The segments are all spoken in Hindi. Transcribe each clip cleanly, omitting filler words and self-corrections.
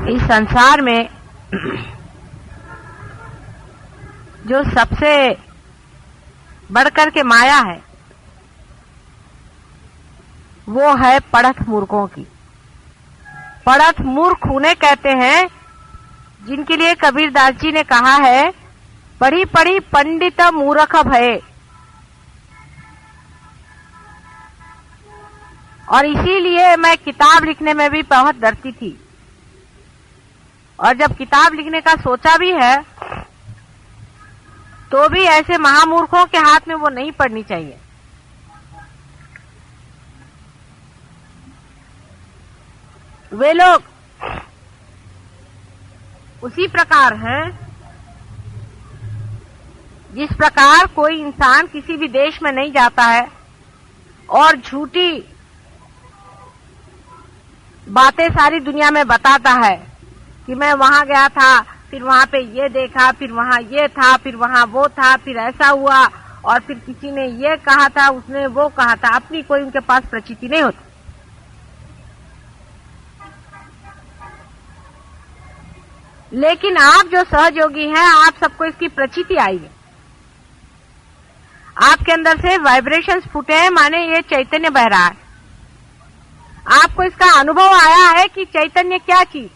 इस संसार में जो सबसे बढ़कर के माया है वो है पढ़त मूर्खों की। पढ़त मूर्ख उन्हें कहते हैं जिनके लिए कबीरदास जी ने कहा है, पढ़ी पढ़ी पंडित मूर्ख भये। और इसीलिए मैं किताब लिखने में भी बहुत डरती थी, और जब किताब लिखने का सोचा भी है तो भी ऐसे महामूर्खों के हाथ में वो नहीं पड़नी चाहिए। वे लोग उसी प्रकार हैं जिस प्रकार कोई इंसान किसी भी देश में नहीं जाता है और झूठी बातें सारी दुनिया में बताता है कि मैं वहां गया था, फिर वहां पे ये देखा, फिर वहां ये था, फिर वहां वो था, फिर ऐसा हुआ, और फिर किसी ने ये कहा था, उसने वो कहा था। अपनी कोई उनके पास प्रचिति नहीं होती। लेकिन आप जो सहयोगी हैं, आप सबको इसकी प्रचिति आई है। आपके अंदर से वाइब्रेशंस फूटे हैं, माने ये चैतन्य बह रहा है। आपको इसका अनुभव आया है कि चैतन्य क्या चीज।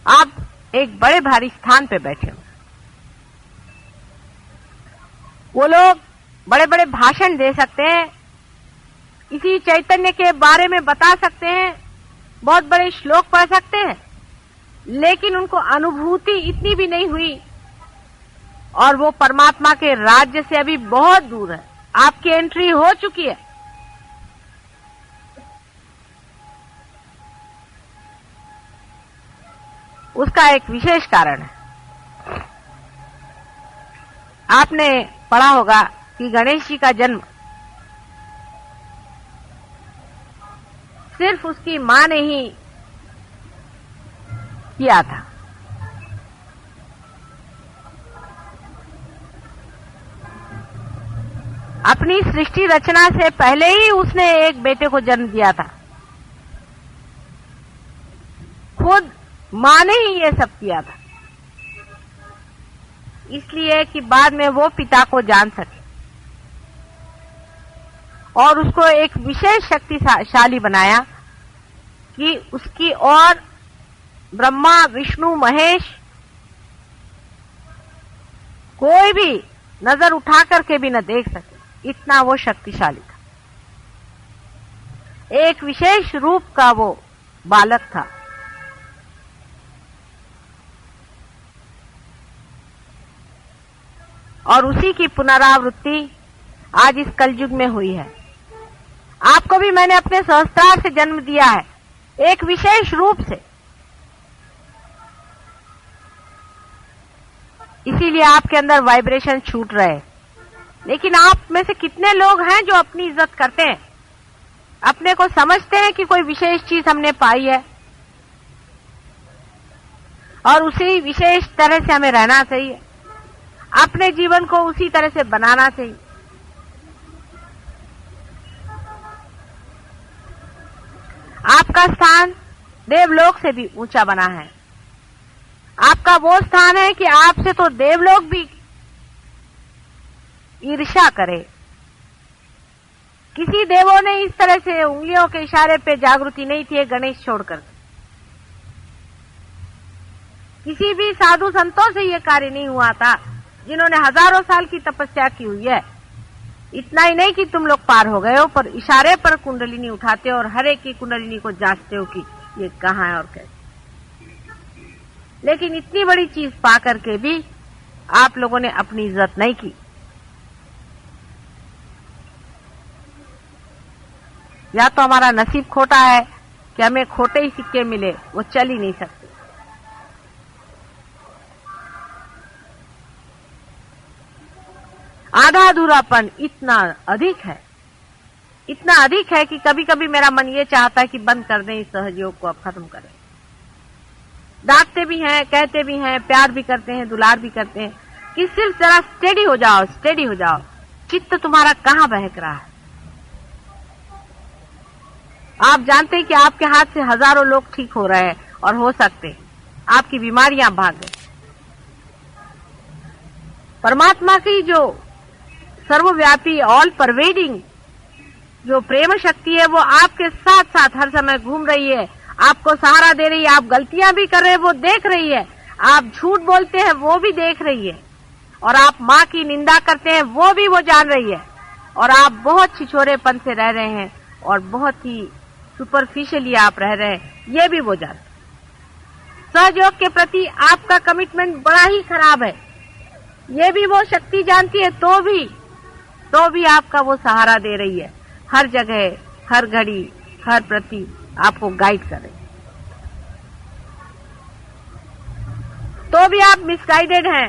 आप एक बड़े भारी स्थान पे बैठे हो। वो लोग बड़े बड़े भाषण दे सकते हैं, इसी चैतन्य के बारे में बता सकते हैं, बहुत बड़े श्लोक पढ़ सकते हैं, लेकिन उनको अनुभूति इतनी भी नहीं हुई, और वो परमात्मा के राज्य से अभी बहुत दूर है। आपकी एंट्री हो चुकी है। उसका एक विशेष कारण है। आपने पढ़ा होगा कि गणेश जी का जन्म सिर्फ उसकी मां ने ही किया था। अपनी सृष्टि रचना से पहले ही उसने एक बेटे को जन्म दिया था। खुद मां ने ही ये सब किया था, इसलिए कि बाद में वो पिता को जान सके और उसको एक विशेष शक्तिशाली बनाया कि उसकी और ब्रह्मा विष्णु महेश कोई भी नजर उठा करके भी न देख सके, इतना वो शक्तिशाली था। एक विशेष रूप का वो बालक था। और उसी की पुनरावृत्ति आज इस कलयुग में हुई है। आपको भी मैंने अपने सहस्त्रार से जन्म दिया है, एक विशेष रूप से। इसीलिए आपके अंदर वाइब्रेशन छूट रहे। लेकिन आप में से कितने लोग हैं जो अपनी इज्जत करते हैं, अपने को समझते हैं कि कोई विशेष चीज हमने पाई है और उसी विशेष तरह से हमें रहना चाहिए, अपने जीवन को उसी तरह से बनाना चाहिए। आपका स्थान देवलोक से भी ऊंचा बना है। आपका वो स्थान है कि आपसे तो देवलोक भी ईर्ष्या करे। किसी देवों ने इस तरह से उंगलियों के इशारे पे जागृति नहीं थी गणेश छोड़कर। किसी भी साधु संतों से यह कार्य नहीं हुआ था जिन्होंने हजारों साल की तपस्या की हुई है। इतना ही नहीं कि तुम लोग पार हो गए हो, पर इशारे पर कुंडलिनी उठाते हो और हर एक की कुंडलिनी को जांचते हो कि ये कहाँ है और कैसे। लेकिन इतनी बड़ी चीज पा करके भी आप लोगों ने अपनी इज्जत नहीं की। या तो हमारा नसीब खोटा है कि हमें खोटे ही सिक्के मिले, वो चल ही नहीं सकते। आधा अधूरापन इतना अधिक है कि कभी कभी मेरा मन ये चाहता है कि बंद कर दें इस सहयोग को, अब खत्म करें। डांटते भी हैं, कहते भी हैं, प्यार भी करते हैं, दुलार भी करते हैं कि सिर्फ जरा स्टेडी हो जाओ, चित्त तुम्हारा कहाँ बहक रहा है। आप जानते हैं कि आपके हाथ से हजारों लोग ठीक हो रहे हैं और हो सकते आपकी बीमारियां भाग गई। परमात्मा की जो सर्वव्यापी ऑल परवेडिंग जो प्रेम शक्ति है वो आपके साथ साथ हर समय घूम रही है, आपको सहारा दे रही है। आप गलतियां भी कर रहे हैं वो देख रही है, आप झूठ बोलते हैं वो भी देख रही है, और आप माँ की निंदा करते हैं वो भी वो जान रही है, और आप बहुत छिछोरेपन से रह रहे हैं और बहुत ही सुपरफिशियली आप रह रहे हैं ये भी वो जान। सहयोग के प्रति आपका कमिटमेंट बड़ा ही खराब है, ये भी वो शक्ति जानती है, तो भी आपका वो सहारा दे रही है, हर जगह हर घड़ी हर प्रति आपको गाइड कर रही है। तो भी आप मिसगाइडेड हैं।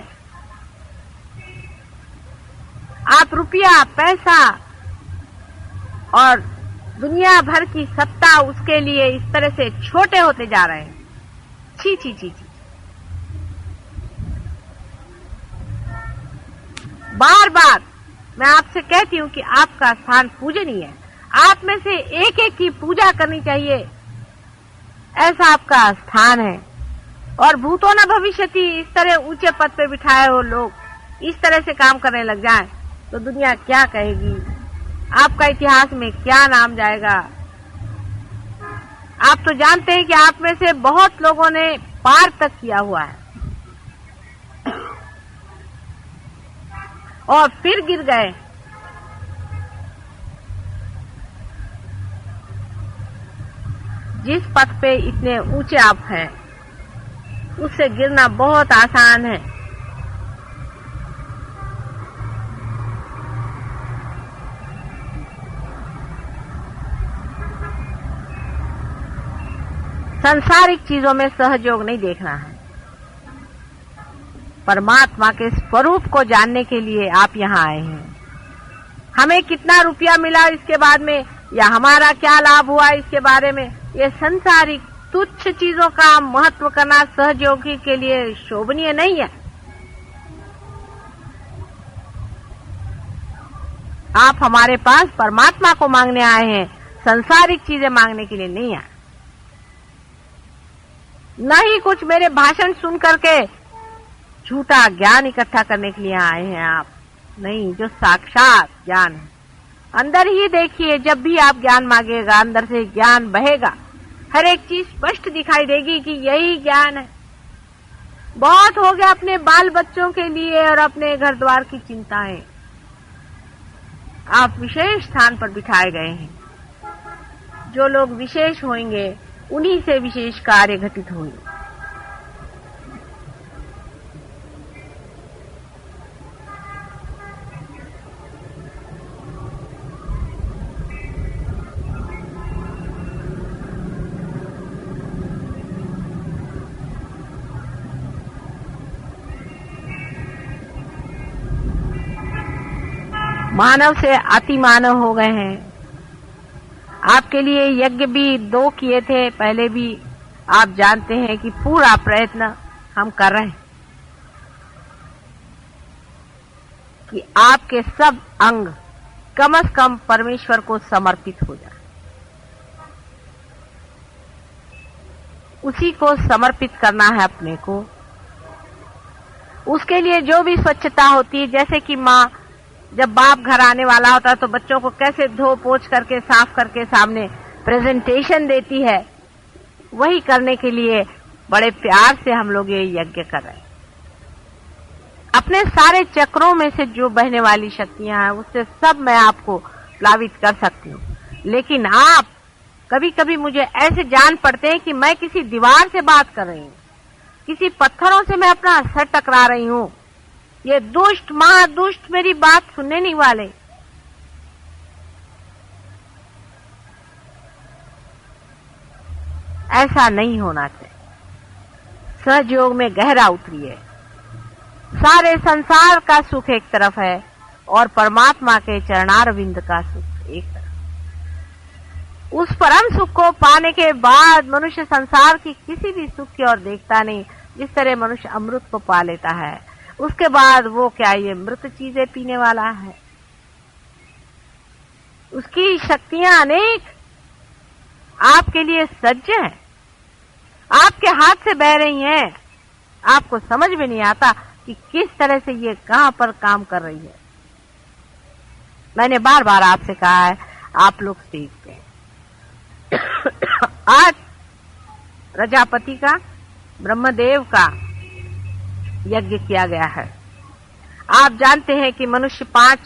आप रुपया पैसा और दुनिया भर की सत्ता उसके लिए इस तरह से छोटे होते जा रहे हैं। छी छी छी छी। बार बार मैं आपसे कहती हूं कि आपका स्थान पूजनीय है, आप में से एक एक की पूजा करनी चाहिए, ऐसा आपका स्थान है। और भूतो न भविष्यति, इस तरह ऊंचे पद पे बिठाए हो लोग इस तरह से काम करने लग जाएं तो दुनिया क्या कहेगी, आपका इतिहास में क्या नाम जाएगा। आप तो जानते हैं कि आप में से बहुत लोगों ने पार तक किया हुआ है और फिर गिर गए। जिस पथ पे इतने ऊंचे आप हैं उससे गिरना बहुत आसान है। सांसारिक चीजों में सहयोग नहीं देखना है, परमात्मा के स्वरूप को जानने के लिए आप यहाँ आए हैं। हमें कितना रुपया मिला इसके बाद में या हमारा क्या लाभ हुआ इसके बारे में, ये सांसारिक तुच्छ चीजों का महत्व करना सहयोगी के लिए शोभनीय नहीं है। आप हमारे पास परमात्मा को मांगने आए हैं, सांसारिक चीजें मांगने के लिए नहीं आए। न ही कुछ मेरे भाषण सुन करके झूठा ज्ञान इकट्ठा करने के लिए आए हैं आप, नहीं, जो साक्षात ज्ञान है। अंदर ही देखिए, जब भी आप ज्ञान मांगेगा अंदर से ज्ञान बहेगा, हर एक चीज स्पष्ट दिखाई देगी कि यही ज्ञान है। बहुत हो गया अपने बाल बच्चों के लिए और अपने घर द्वार की चिंताएं, आप विशेष स्थान पर बिठाए गए हैं। जो लोग विशेष होंगे उन्हीं से विशेष कार्य घटित होंगे। मानव से अति मानव हो गए हैं। आपके लिए यज्ञ भी 2 किए थे पहले भी, आप जानते हैं कि पूरा प्रयत्न हम कर रहे हैं कि आपके सब अंग कम से कम परमेश्वर को समर्पित हो जाए। उसी को समर्पित करना है अपने को। उसके लिए जो भी स्वच्छता होती है, जैसे कि माँ जब बाप घर आने वाला होता है तो बच्चों को कैसे धो पोंछ करके साफ करके सामने प्रेजेंटेशन देती है, वही करने के लिए बड़े प्यार से हम लोग ये यज्ञ कर रहे हैं। अपने सारे चक्रों में से जो बहने वाली शक्तियां हैं उससे सब मैं आपको प्लावित कर सकती हूँ, लेकिन आप कभी कभी मुझे ऐसे जान पड़ते हैं कि मैं किसी दीवार से बात कर रही हूँ, किसी पत्थरों से मैं अपना सर टकरा रही हूँ। ये दुष्ट महादुष्ट मेरी बात सुनने नहीं वाले। ऐसा नहीं होना चाहिए। सहयोग में गहरा उतरिए। सारे संसार का सुख एक तरफ है और परमात्मा के चरणारविंद का सुख एक तरफ। उस परम सुख को पाने के बाद मनुष्य संसार की किसी भी सुख की ओर देखता नहीं। जिस तरह मनुष्य अमृत को पा लेता है, उसके बाद वो क्या ये मृत चीजें पीने वाला है। उसकी शक्तियां अनेक, आपके लिए सज्ज है, आपके हाथ से बह रही हैं, आपको समझ में नहीं आता कि किस तरह से ये कहां पर काम कर रही है। मैंने बार बार आपसे कहा है, आप लोग स्टेज पे हैं। आज प्रजापति का, ब्रह्मदेव का यज्ञ किया गया है। आप जानते हैं कि मनुष्य 5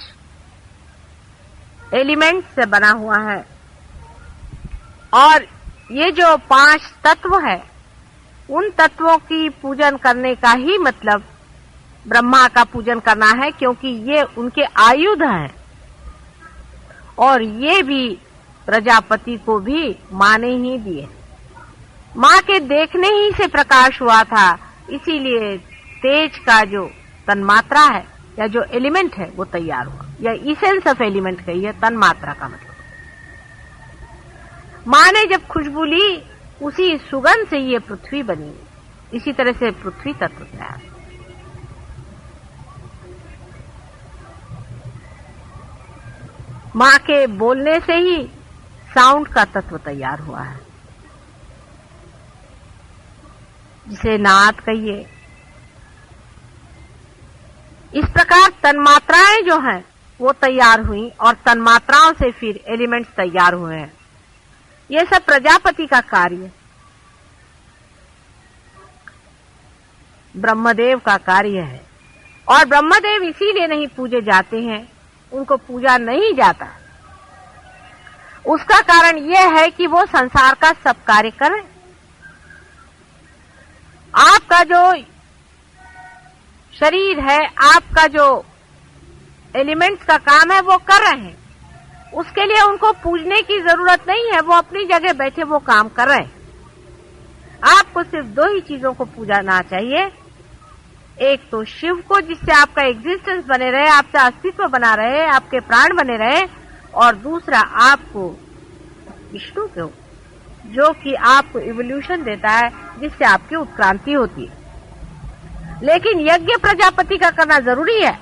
एलिमेंट से बना हुआ है और ये जो 5 तत्व है, उन तत्वों की पूजन करने का ही मतलब ब्रह्मा का पूजन करना है, क्योंकि ये उनके आयुध हैं और ये भी प्रजापति को भी मां ने ही दिए। मां के देखने ही से प्रकाश हुआ था, इसीलिए तेज का जो तन्मात्रा है या जो एलिमेंट है वो तैयार हुआ, या इसेंस ऑफ एलिमेंट कही है तन्मात्रा का मतलब। मां ने जब खुशबू ली, उसी सुगंध से ये पृथ्वी बनी, इसी तरह से पृथ्वी तत्व तैयार। मां के बोलने से ही साउंड का तत्व तैयार हुआ है, जिसे नाद कहिए। इस प्रकार तन्मात्राएं जो हैं वो तैयार हुई और तन्मात्राओं से फिर एलिमेंट्स तैयार हुए हैं। ये सब प्रजापति का कार्य, ब्रह्मदेव का कार्य है। और ब्रह्मदेव इसीलिए नहीं पूजे जाते हैं, उनको पूजा नहीं जाता। उसका कारण यह है कि वो संसार का सब कार्य करें। आपका जो शरीर है, आपका जो एलिमेंट्स का काम है वो कर रहे हैं, उसके लिए उनको पूजने की जरूरत नहीं है, वो अपनी जगह बैठे वो काम कर रहे हैं। आपको सिर्फ 2 ही चीजों को पूजना चाहिए, एक तो शिव को, जिससे आपका एग्जिस्टेंस बने रहे, आपका अस्तित्व बना रहे, आपके प्राण बने रहे, और दूसरा आपको विष्णु को, जो कि आपको इवोल्यूशन देता है, जिससे आपकी उत्क्रांति होती है। लेकिन यज्ञ प्रजापति का करना जरूरी है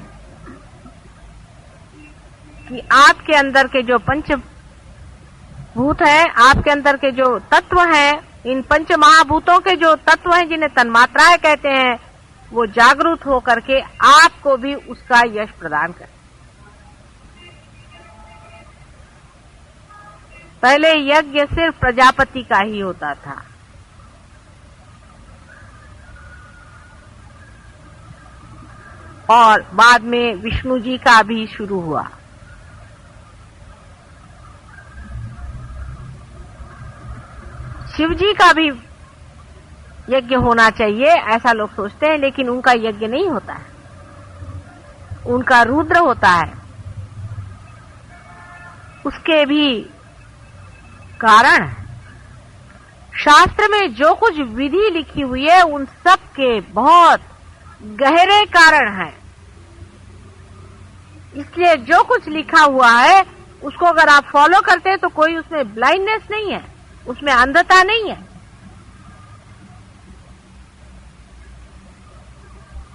कि आपके अंदर के जो पंचभूत है, आपके अंदर के जो तत्व हैं, इन पंच महाभूतों के जो तत्व हैं जिन्हें तन्मात्राएं कहते हैं, वो जागरूक होकर के आपको भी उसका यश प्रदान करें। पहले यज्ञ सिर्फ प्रजापति का ही होता था, और बाद में विष्णु जी का भी शुरू हुआ। शिव जी का भी यज्ञ होना चाहिए ऐसा लोग सोचते हैं, लेकिन उनका यज्ञ नहीं होता है, उनका रुद्र होता है। उसके भी कारण है। शास्त्र में जो कुछ विधि लिखी हुई है, उन सब के बहुत गहरे कारण हैं। इसलिए जो कुछ लिखा हुआ है उसको अगर आप फॉलो करते हैं तो कोई उसमें ब्लाइंडनेस नहीं है, उसमें अंधता नहीं है।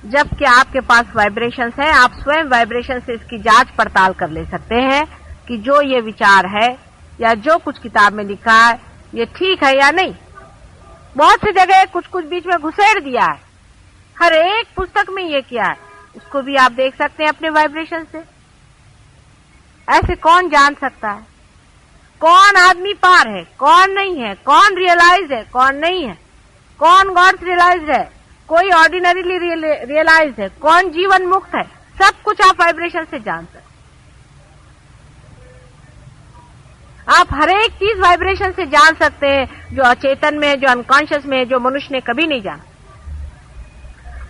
जबकि आपके पास वाइब्रेशंस हैं, आप स्वयं वाइब्रेशन से इसकी जांच पड़ताल कर ले सकते हैं कि जो ये विचार है या जो कुछ किताब में लिखा है ये ठीक है या नहीं। बहुत सी जगह कुछ कुछ बीच में घुसेड़ दिया है, हर एक पुस्तक में ये किया है, उसको भी आप देख सकते हैं अपने वाइब्रेशन से। ऐसे कौन जान सकता है कौन आदमी पार है, कौन नहीं है, कौन रियलाइज है, कौन नहीं है, कौन गॉड्स रियलाइज है, कोई ऑर्डिनरीली रियलाइज है, कौन जीवन मुक्त है, सब कुछ आप वाइब्रेशन से जान सकते। आप हर एक चीज वाइब्रेशन से जान सकते हैं, जो अचेतन में है, जो अनकॉन्शियस में है, जो मनुष्य ने कभी नहीं जाना।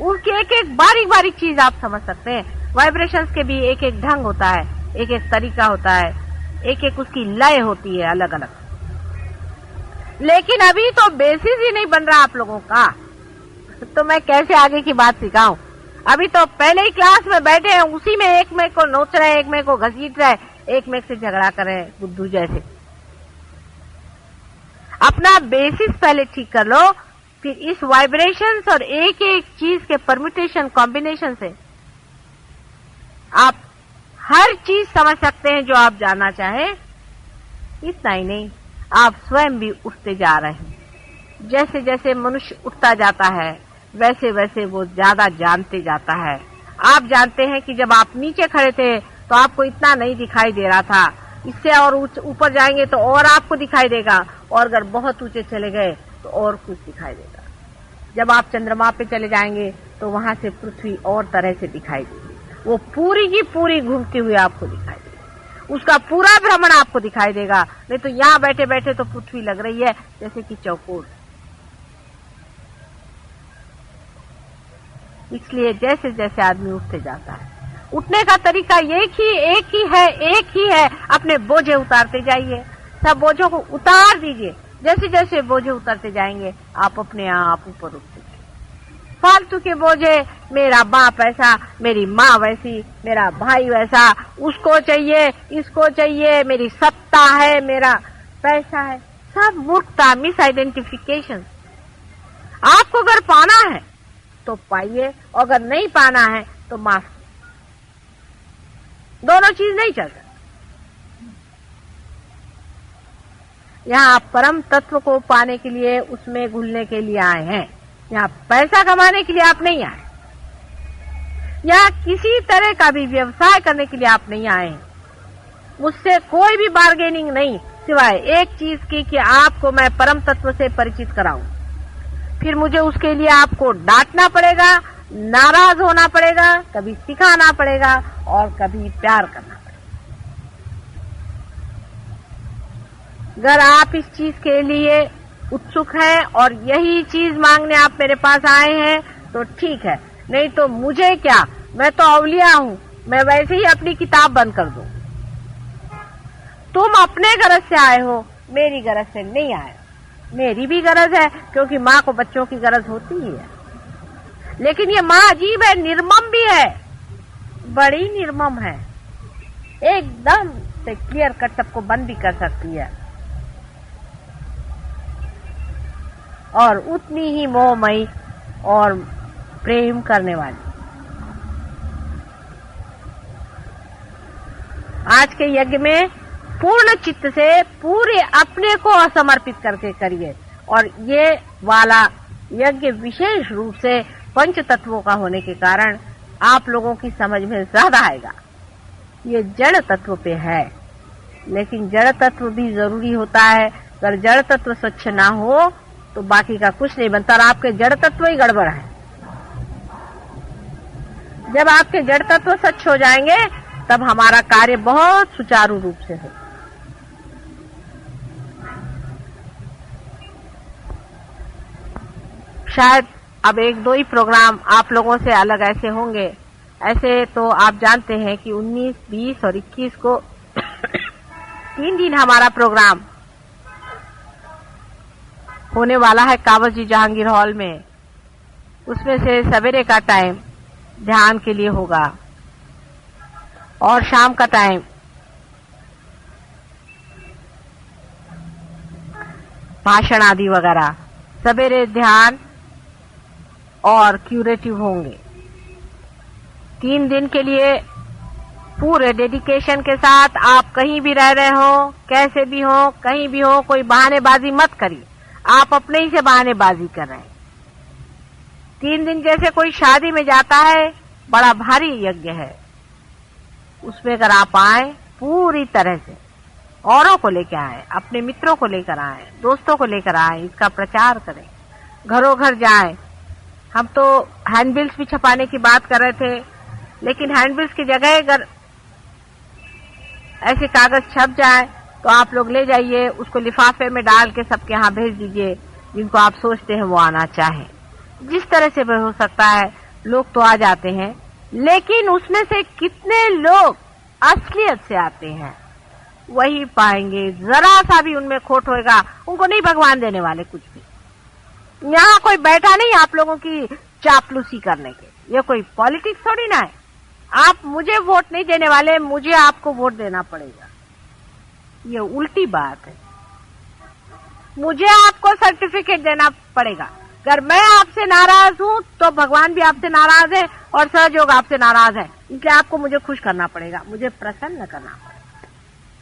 उसकी एक एक बारीक बारीक चीज आप समझ सकते हैं। वाइब्रेशंस के भी एक एक ढंग होता है, एक एक तरीका होता है, एक एक उसकी लय होती है अलग अलग। लेकिन अभी तो बेसिस ही नहीं बन रहा आप लोगों का, तो मैं कैसे आगे की बात सिखाऊं। अभी तो पहले ही क्लास में बैठे हैं, उसी में एक में को नोच रहे, एक में को घसीट रहे, एक में से झगड़ा कर रहे हैं बुद्धू जैसे। अपना बेसिस पहले ठीक कर लो, फिर इस वाइब्रेशंस और एक एक चीज के परम्यूटेशन कॉम्बिनेशन से आप हर चीज समझ सकते हैं जो आप जानना चाहें। इतना ही नहीं, आप स्वयं भी उठते जा रहे हैं। जैसे जैसे मनुष्य उठता जाता है वैसे वैसे वो ज्यादा जानते जाता है। आप जानते हैं कि जब आप नीचे खड़े थे तो आपको इतना नहीं दिखाई दे रहा था, इससे और ऊपर जाएंगे तो और आपको दिखाई देगा, और अगर बहुत ऊंचे चले गए तो और कुछ दिखाई देगा। जब आप चंद्रमा पे चले जाएंगे तो वहां से पृथ्वी और तरह से दिखाई देगी, वो पूरी की पूरी घूमती हुई आपको दिखाई देगी, उसका पूरा भ्रमण आपको दिखाई देगा। नहीं तो यहाँ बैठे बैठे तो पृथ्वी लग रही है जैसे कि चौकोर। इसलिए जैसे जैसे आदमी उठते जाता है, उठने का तरीका एक ही है, अपने बोझे उतारते जाइए, सब बोझों को उतार दीजिए। जैसे जैसे बोझे उतरते जाएंगे आप अपने आप ऊपर उठते जाएंगे। फालतू के बोझे, मेरा बाप ऐसा, मेरी माँ वैसी, मेरा भाई वैसा, उसको चाहिए, इसको चाहिए, मेरी सत्ता है, मेरा पैसा है, सब मूर्खता, मिस आइडेंटिफिकेशन। आपको अगर पाना है तो पाइए, अगर नहीं पाना है तो माफ। दोनों चीज नहीं चल सकती। यहाँ आप परम तत्व को पाने के लिए, उसमें घुलने के लिए आए हैं। यहाँ पैसा कमाने के लिए आप नहीं आए, यहाँ किसी तरह का भी व्यवसाय करने के लिए आप नहीं आए हैं। मुझसे कोई भी बार्गेनिंग नहीं, सिवाय एक चीज की कि आपको मैं परम तत्व से परिचित कराऊं। फिर मुझे उसके लिए आपको डांटना पड़ेगा, नाराज होना पड़ेगा, कभी सिखाना पड़ेगा और कभी प्यार करना पड़ेगा। अगर आप इस चीज के लिए उत्सुक हैं और यही चीज मांगने आप मेरे पास आए हैं तो ठीक है, नहीं तो मुझे क्या, मैं तो अवलिया हूं, मैं वैसे ही अपनी किताब बंद कर दूं। तुम अपने गरज से आए हो, मेरी गरज से नहीं आए। मेरी भी गरज है, क्योंकि माँ को बच्चों की गरज होती ही है, लेकिन ये माँ अजीब है, निर्मम भी है, बड़ी निर्मम है, एकदम से क्लियर कट सबको बंद भी कर सकती है और उतनी ही मोहमयी और प्रेम करने वाली। आज के यज्ञ में पूर्ण चित्त से पूरे अपने को समर्पित करके करिए, और ये वाला यज्ञ विशेष रूप से पंच तत्वों का होने के कारण आप लोगों की समझ में ज्यादा आएगा। ये जड़ तत्व पे है, लेकिन जड़ तत्व भी जरूरी होता है। अगर जड़ तत्व स्वच्छ ना हो तो बाकी का कुछ नहीं बनता, और आपके जड़ तत्व ही गड़बड़ है। जब आपके जड़ तत्व स्वच्छ हो जाएंगे तब हमारा कार्य बहुत सुचारू रूप से हो। शायद अब एक दो ही प्रोग्राम आप लोगों से अलग ऐसे होंगे। ऐसे तो आप जानते हैं कि 19, 20 और 21 को 3 दिन हमारा प्रोग्राम होने वाला है कावस जी जहांगीर हॉल में। उसमें से सवेरे का टाइम ध्यान के लिए होगा और शाम का टाइम भाषण आदि वगैरह। सवेरे ध्यान और क्यूरेटिव होंगे। 3 दिन के लिए पूरे डेडिकेशन के साथ आप कहीं भी रह रहे हो, कैसे भी हो, कहीं भी हो, कोई बहानेबाजी मत करिए। आप अपने ही से बहानेबाजी कर रहे हैं। 3 दिन जैसे कोई शादी में जाता है, बड़ा भारी यज्ञ है, उसमें अगर आप आए पूरी तरह से, औरों को लेकर आए, अपने मित्रों को लेकर आए, दोस्तों को लेकर आए, इसका प्रचार करें, घरों घर जाएं। हम तो हैंडबिल्स भी छपाने की बात कर रहे थे, लेकिन हैंडबिल्स की जगह अगर ऐसे कागज छप जाए तो आप लोग ले जाइए, उसको लिफाफे में डाल के सबके यहाँ भेज दीजिए जिनको आप सोचते हैं वो आना चाहें। जिस तरह से भी हो सकता है, लोग तो आ जाते हैं, लेकिन उसमें से कितने लोग असलियत से आते हैं वही पाएंगे। जरा सा भी उनमें खोट होएगा, उनको नहीं भगवान देने वाले कुछ भी। यहाँ कोई बैठा नहीं आप लोगों की चापलूसी करने के, ये कोई पॉलिटिक्स थोड़ी ना है। आप मुझे वोट नहीं देने वाले, मुझे आपको वोट देना पड़ेगा, ये उल्टी बात है। मुझे आपको सर्टिफिकेट देना पड़ेगा। अगर मैं आपसे नाराज हूं तो भगवान भी आपसे नाराज है और सहयोग आपसे नाराज है, इसलिए आपको मुझे खुश करना पड़ेगा, मुझे प्रसन्न करना पड़ेगा,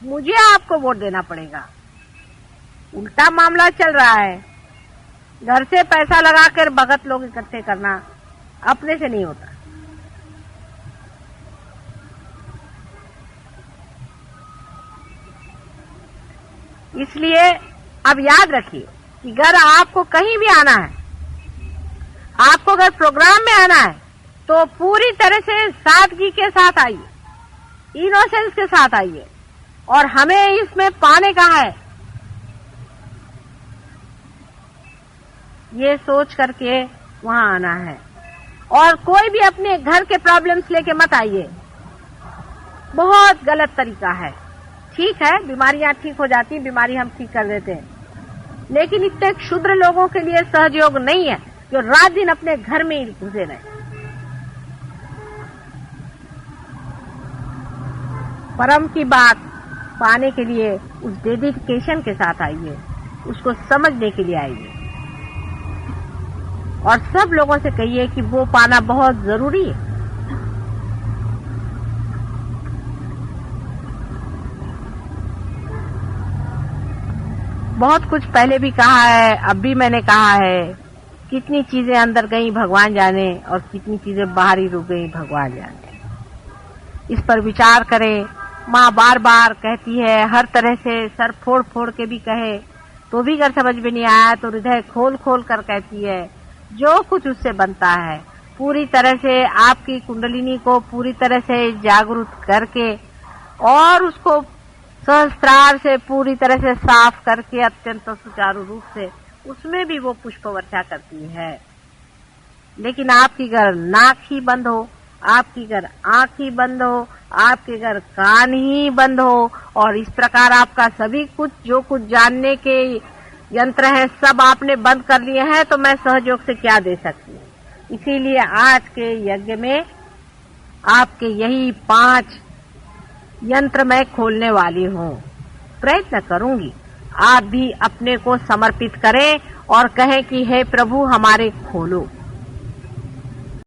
मुझे आपको वोट देना पड़ेगा। उल्टा मामला चल रहा है। घर से पैसा लगाकर भगत लोग इकट्ठे करना अपने से नहीं होता। इसलिए अब याद रखिए कि अगर आपको कहीं भी आना है, आपको अगर प्रोग्राम में आना है, तो पूरी तरह से सादगी के साथ आइए, इनोसेंस के साथ आइए, और हमें इसमें पाने का है ये सोच करके वहां आना है। और कोई भी अपने घर के प्रॉब्लम्स लेके मत आइए, बहुत गलत तरीका है। ठीक है, बीमारियां ठीक हो जाती, बीमारी हम ठीक कर देते हैं, लेकिन इतने क्षुद्र लोगों के लिए सहयोग नहीं है जो रात दिन अपने घर में ही घुसे रहे। परम की बात पाने के लिए उस डेडिकेशन के साथ आइए, उसको समझने के लिए आइए, और सब लोगों से कहिए कि वो पाना बहुत जरूरी है। बहुत कुछ पहले भी कहा है, अब भी मैंने कहा है, कितनी चीजें अंदर गई भगवान जाने, और कितनी चीजें बाहर ही रुक गई भगवान जाने। इस पर विचार करें। माँ बार बार कहती है, हर तरह से सर फोड़ फोड़ के भी कहे तो भी अगर समझ में नहीं आया तो हृदय खोल खोल कर कहती है, जो कुछ उससे बनता है पूरी तरह से आपकी कुंडलिनी को पूरी तरह से जागरूक करके और उसको सहस्त्रार से पूरी तरह से साफ करके अत्यंत सुचारू रूप से उसमें भी वो पुष्प वर्षा करती है। लेकिन आपकी अगर नाक ही बंद हो, आपकी अगर आंख ही बंद हो, आपके अगर कान ही बंद हो, और इस प्रकार आपका सभी कुछ जो कुछ जानने के यंत्र है सब आपने बंद कर लिए हैं, तो मैं सहयोग से क्या दे सकती हूँ। इसीलिए आज के यज्ञ में आपके यही 5 यंत्र मैं खोलने वाली हूँ। प्रयत्न करूंगी आप भी अपने को समर्पित करें और कहें कि हे प्रभु हमारे खोलो।